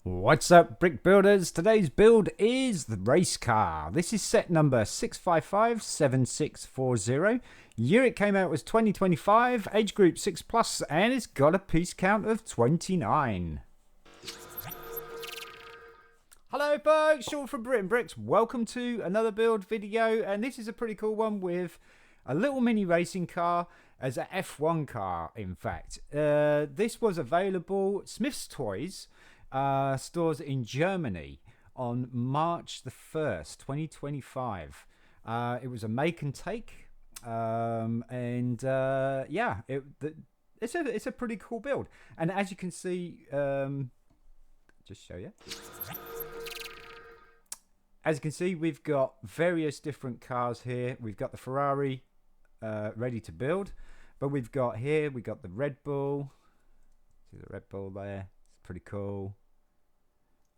What's up, brick builders? Today's build is the race car. This is set number 6557640. Year it came out was 2025, age group 6 plus, and it's got a piece count of 29. Hello folks, Sean from BRIT'N Bricks. Welcome to another build video, and this is a pretty cool one with a little mini racing car as a F1 car, in fact. This was available Smyths Toys stores in Germany on March the 1st, 2025. It was a make and take, yeah, it's a pretty cool build. And as you can see, just show you. As you can see, we've got various different cars here. We've got the Ferrari ready to build, but we've got the Red Bull. See the Red Bull there? It's pretty cool.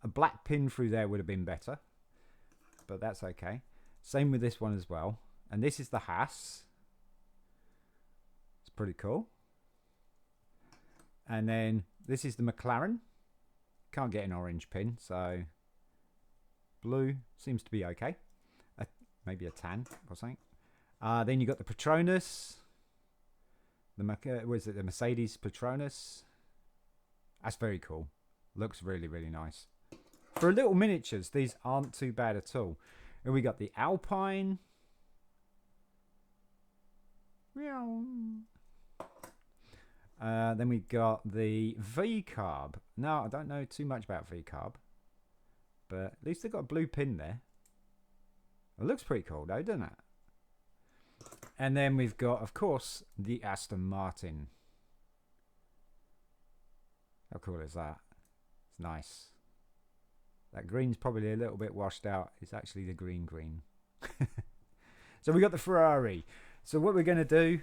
A black pin through there would have been better, but that's okay. Same with this one as well. And this is the Haas. It's pretty cool. And then this is the McLaren. Can't get an orange pin, so blue seems to be okay. Maybe a tan or something. Then you got the Petronas. The Mercedes Petronas. That's very cool. Looks really, really nice. For little miniatures, these aren't too bad at all. And we got the Alpine. Then we got the V-Carb. Now, I don't know too much about V-Carb, but at least they've got a blue pin there. It looks pretty cool though, doesn't it? And then we've got, of course, the Aston Martin. How cool is that? It's nice. That green's probably a little bit washed out. It's actually the green. So we got the Ferrari. So what we're going to do...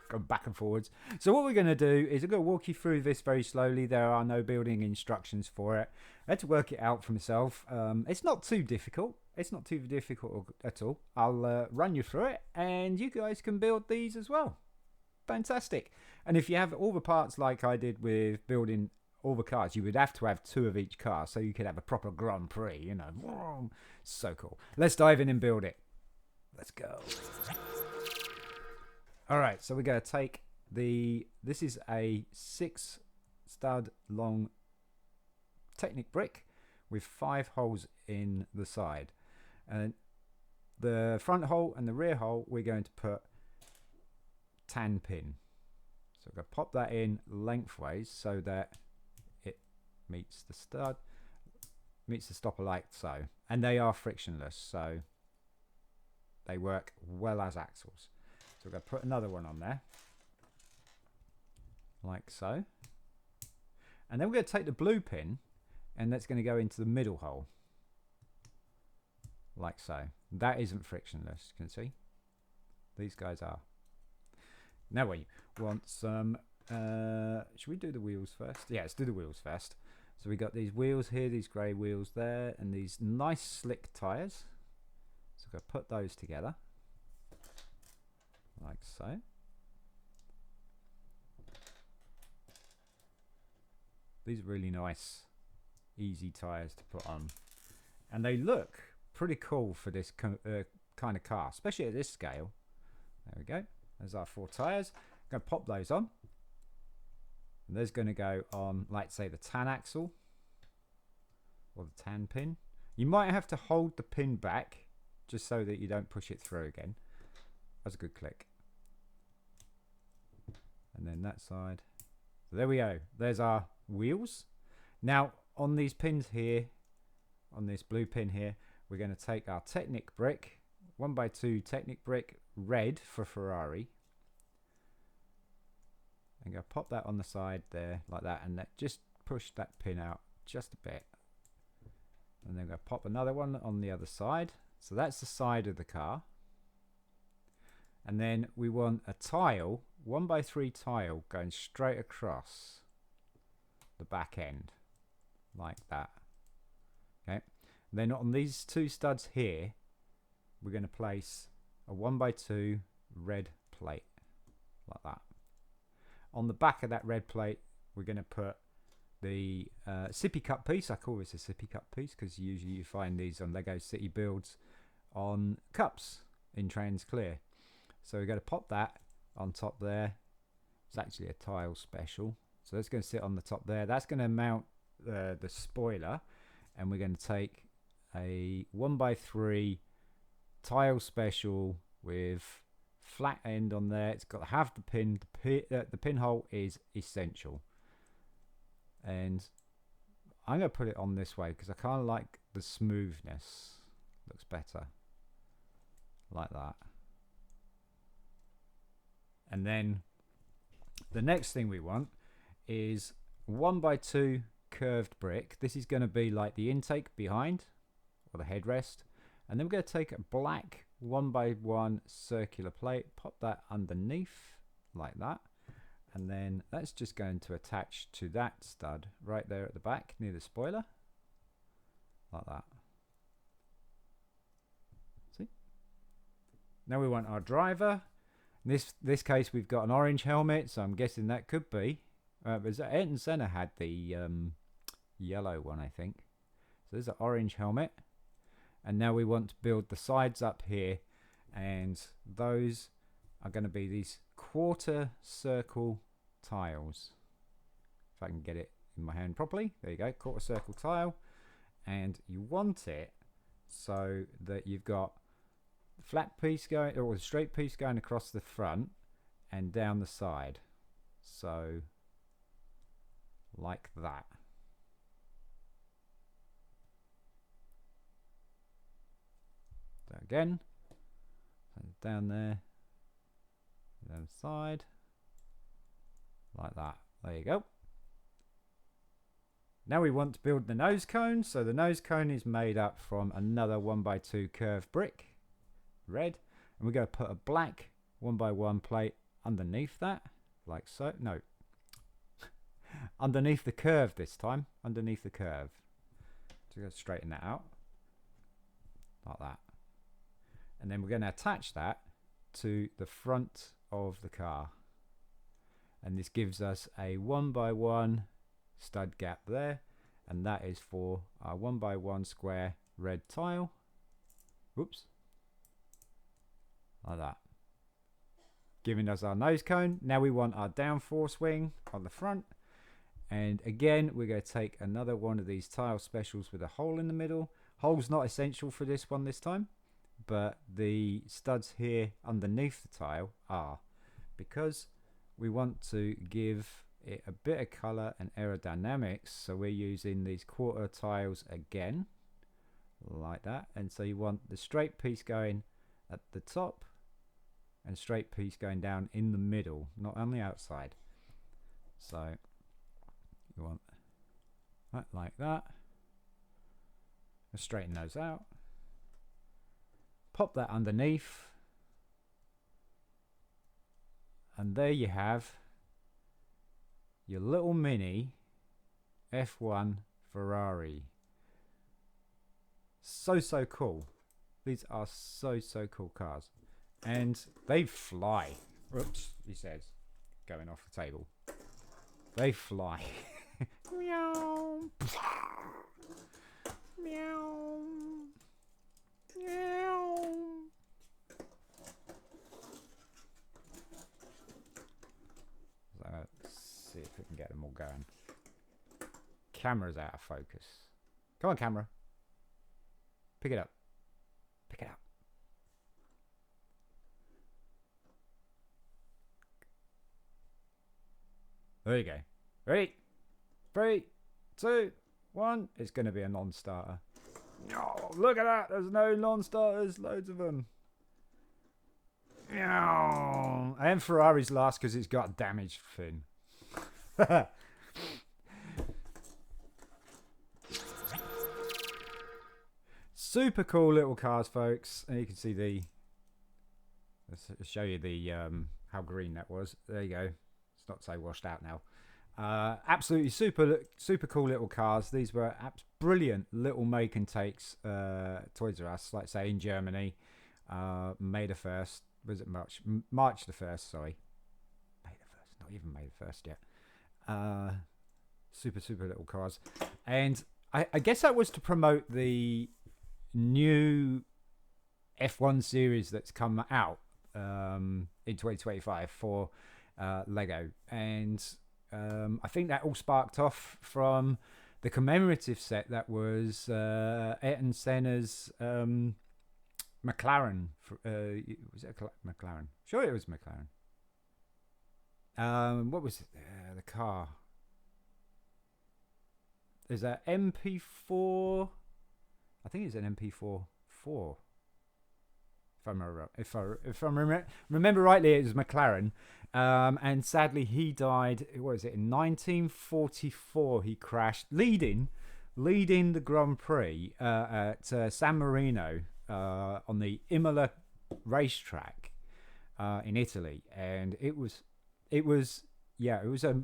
Go back and forwards. So what we're going to do is I'm going to walk you through this very slowly. There are no building instructions for it. I had to work it out for myself. It's not too difficult. It's not too difficult at all. I'll run you through it, and you guys can build these as well. Fantastic. And if you have all the parts like I did with building all the cars, you would have to have 2 of each car so you could have a proper Grand Prix, you know. So cool. Let's dive in and build it. Let's go. Alright, so we're going to take this is a 6 stud long Technic brick with 5 holes in the side. And the front hole and the rear hole we're going to put tan pin. So we're going to pop that in lengthways so that it meets the stud, meets the stopper like so. And they are frictionless, so they work well as axles. So we're going to put another one on there, like so. And then we're going to take the blue pin, and that's going to go into the middle hole, like so. That isn't frictionless, you can see. These guys are. Now we want some, should we do the wheels first? Yeah, let's do the wheels first. So we got these wheels here, these grey wheels there, and these nice slick tyres. So we're going to put those together, like so. These are really nice, easy tyres to put on. And they look pretty cool for this kind of car, especially at this scale. There we go. There's our 4 tyres. I'm going to pop those on. And there's going to go on, like say, the tan axle or the tan pin. You might have to hold the pin back just so that you don't push it through again. That's a good click. And then that side. So there we go. There's our wheels. Now on these pins here, on this blue pin here, we're going to take our Technic brick, 1x2 Technic brick, red for Ferrari. I'm going to pop that on the side there like that, and just push that pin out just a bit. And then I'm going to pop another one on the other side. So that's the side of the car. And then we want a tile, 1x3 tile, going straight across the back end, like that. Okay. And then on these 2 studs here, we're going to place a 1x2 red plate, like that. On the back of that red plate, we're going to put the sippy cup piece. I call this a sippy cup piece because usually you find these on Lego City builds on cups in trans clear. So we're going to pop that on top there. It's actually a tile special, so that's going to sit on the top there. That's going to mount the spoiler, and we're going to take a 1x3 tile special with flat end on there. It's got to have the pin. The pinhole is essential, and I'm going to put it on this way because I kind of like the smoothness. Looks better like that. And then the next thing we want is 1x2 curved brick. This is going to be like the intake behind, or the headrest. And then we're going to take a black 1x1 circular plate, pop that underneath like that. And then that's just going to attach to that stud right there at the back near the spoiler. Like that. See? Now we want our driver. In this case, we've got an orange helmet, so I'm guessing that could be. Ayrton Senna had the yellow one, I think. So there's an orange helmet. And now we want to build the sides up here. And those are going to be these quarter circle tiles. If I can get it in my hand properly. There you go, quarter circle tile. And you want it so that you've got flat piece going, or a straight piece going across the front and down the side. So like that. So again, down there, down the side, like that. There you go. Now we want to build the nose cone. So the nose cone is made up from another 1x2 curved brick, red, and we're going to put a black 1x1 plate underneath that, like so. No, underneath the curve this time, underneath the curve. So we're going to straighten that out like that. And then we're going to attach that to the front of the car. And this gives us a 1x1 stud gap there. And that is for our 1x1 square red tile. Whoops. Like that. Giving us our nose cone. Now we want our downforce wing on the front. And again, we're going to take another one of these tile specials with a hole in the middle. Hole's not essential for this one this time, but the studs here underneath the tile are, because we want to give it a bit of color and aerodynamics. So we're using these quarter tiles again, like that. And so you want the straight piece going at the top and straight piece going down in the middle, not on the outside. So you want that like that. Let's straighten those out. Pop that underneath. And there you have your little mini F1 Ferrari. So cool. These are so cool cars. And they fly. Oops, he says, going off the table. They fly. Meow. Meow. Meow. So let's see if we can get them all going. Camera's out of focus. Come on, camera. Pick it up. Pick it up. There you go. Ready? 3, 2, 1. It's going to be a non-starter. Oh, look at that. There's no non-starters. Loads of them. And Ferrari's last because it's got a damaged fin. Super cool little cars, folks. And you can see the... Let's show you the how green that was. There you go. It's not so washed out now. Absolutely super cool little cars. These were brilliant little make and takes. Toys R Us, like say in Germany, May the 1st. Was it March the 1st? Sorry, May the 1st. Not even May the 1st yet. Super little cars. And I guess that was to promote the new F1 series that's come out in 2025 for Lego. And I think that all sparked off from the commemorative set that was Ayrton Senna's McLaren. Was it a McLaren? Sure, it was McLaren. What was it? The car? There's a MP4. I think it's an MP4 4. If I remember rightly, it was McLaren. And sadly, he died. What is it? In 1944, he crashed, leading the Grand Prix at San Marino on the Imola racetrack in Italy, and it was a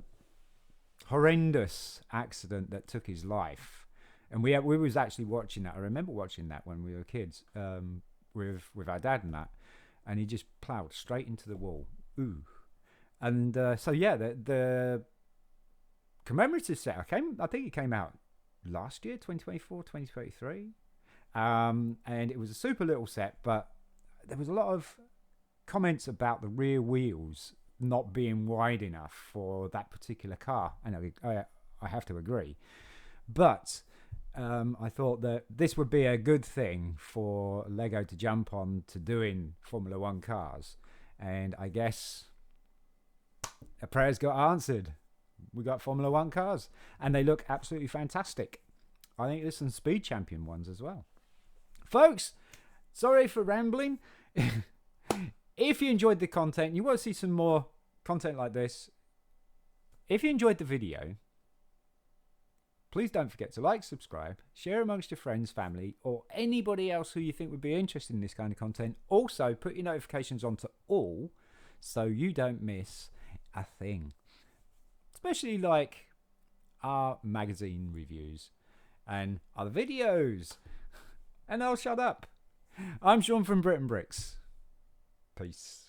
horrendous accident that took his life. And we was actually watching that. I remember watching that when we were kids with our dad and that, and he just ploughed straight into the wall. Ooh. And so yeah, the commemorative set I think it came out last year, 2024, 2023. And it was a super little set, but there was a lot of comments about the rear wheels not being wide enough for that particular car. I have to agree, but I thought that this would be a good thing for Lego to jump on to doing Formula One cars, and I guess a prayers got answered. We got Formula One cars, and they look absolutely fantastic. I think there's some Speed Champion ones as well. Folks, sorry for rambling. If you enjoyed the content, you want to see some more content like this, if you enjoyed the video, please don't forget to like, subscribe, share amongst your friends, family, or anybody else who you think would be interested in this kind of content. Also, put your notifications on to all so you don't miss a thing. Especially like our magazine reviews and other videos. And I'll shut up. I'm Sean from BRIT'N Bricks. Peace.